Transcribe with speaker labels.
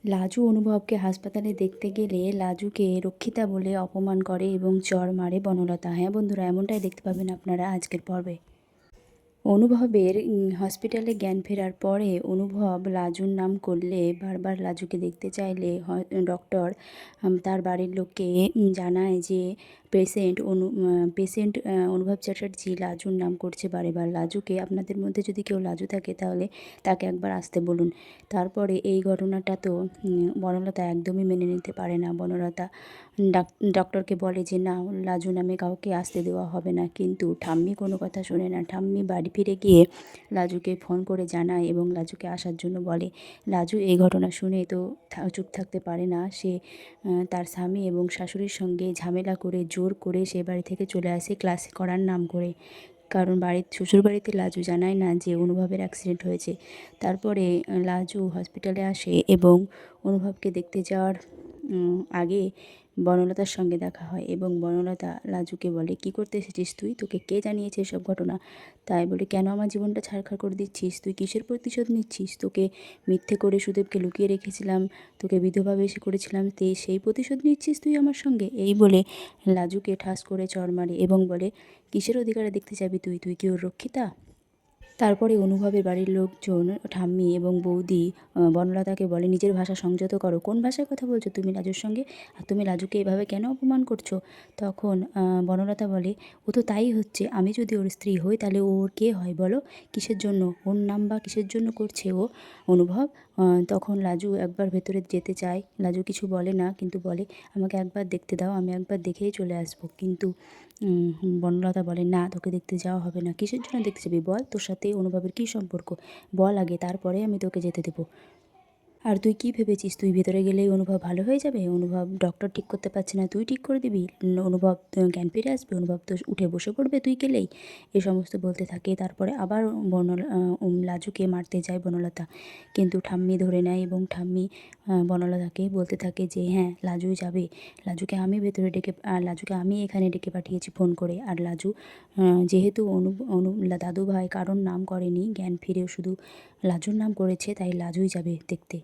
Speaker 1: লাজু অনুভবকে হাসপাতালে দেখতে গেলে লাজুকে রক্ষিতা বলে অপমান করে এবং চড় মারে বনলতা। হ্যাঁ বন্ধুরা, এমনটাই দেখতে পাবেন আপনারা আজকের পর্বে। অনুভবের হসপিটালে জ্ঞান ফেরার পরে অনুভব লাজুর নাম করলে, বারবার লাজুকে দেখতে চাইলে ডক্টর তার বাড়ির লোককে জানায় যে পেশেন্ট অনুভব চ্যাটার্জি লাজুর নাম করছে বারেবার। লাজুকে, আপনাদের মধ্যে যদি কেউ লাজু থাকে তাহলে তাকে একবার আসতে বলুন। তারপরে এই ঘটনাটা তো বনলতা একদমই মেনে নিতে পারে না। বনলতা ডক্টরকে বলে যে না, লাজু নামে কাউকে আসতে দেওয়া হবে না, কিন্তু ঠাম্মি কোনো কথা শোনে না। ঠাম্মি বাড়ি ফিরে গিয়ে লাজুকে ফোন করে জানায় এবং লাজুকে আসার জন্য বলে। লাজু এই ঘটনা শুনে তো চুপ থাকতে পারে না। সে তার স্বামী এবং শাশুড়ির সঙ্গে ঝামেলা করে জোর করে সে বাড়ি থেকে চলে আসে ক্লাস করার নাম করে। কারণ শ্বশুরবাড়িতে লাজু জানায় না যে অনুভবের অ্যাক্সিডেন্ট হয়েছে। তারপরে লাজু হসপিটালে আসে এবং অনুভবকে দেখতে যাওয়ার আগে বনলতার সঙ্গে দেখা হয় এবং বনলতা লাজুকে বলে, কী করতে এসেছিস তুই? তোকে কে জানিয়েছে এসব ঘটনা? তাই বলে, কেন আমার জীবনটা ছারখার করে দিচ্ছিস? তুই কিসের প্রতিশোধ নিচ্ছিস? তোকে মিথ্যে করে সুদেবকে লুকিয়ে রেখেছিলাম, তোকে বিধবা বেশি করেছিলাম, সেই প্রতিশোধ নিচ্ছিস তুই আমার সঙ্গে? এই বলে লাজুকে ঠাস করে চড় মারে এবং বলে, কিসের অধিকারে দেখতে যাবি তুই? তুই কি ওর রক্ষিতা? তারপরে অনুভবের বাড়ির লোকজন, ঠাম্মি এবং বৌদি বনলতাকে বলে, নিজের ভাষা সংযত করো। কোন ভাষায় কথা বলছো তুমি লাজুর সঙ্গে? আর তুমি লাজুকে এভাবে কেন অপমান করছো? তখন বনলতা বলে, ও তো তাই হচ্ছে। আমি যদি ওর স্ত্রী হই তাহলে ও ওর কে হয় বলো? কিসের জন্য ওর নাম বা কিসের জন্য করছে ও অনুভব? তখন লাজু একবার ভেতরে যেতে চায়। লাজু কিছু বলে না, কিন্তু বলে, আমাকে একবার দেখতে দাও, আমি একবার দেখেই চলে আসবো। কিন্তু বনলতা বলে, না, তোকে দেখতে যাওয়া হবে না। কিসের জন্য দেখতে যাবি বল? তোর সাথে অনুভবের কী সম্পর্ক? বল আগে, তারপরে আমি তোকে যেতে দেবো। আর তুই কী ভেবেছিস তুই ভেতরে গেলেই অনুভব ভালো হয়ে যাবে? অনুভব ডক্টর ঠিক করতে পারছে না, তুই ঠিক করে দিবি? অনুভব জ্ঞান ফিরে আসবে, অনুভব তো উঠে বসে পড়বে তুই গেলেই। এ সমস্ত বলতে থাকে। তারপরে আবার লাজুকে মারতে যায় বনলতা, কিন্তু ঠাম্মি ধরে নেয় এবং ঠাম্মি বনলতাকে বলতে থাকে যে হ্যাঁ, লাজুই যাবে। লাজুকে আমি ভেতরে ডেকে লাজুকে আমি এখানে ডেকে পাঠিয়েছি ফোন করে। আর লাজু যেহেতু দাদু ভাই কারোর নাম করেনি, জ্ঞান ফিরেও শুধু লাজুর নাম করেছে, তাই লাজুই যাবে দেখতে।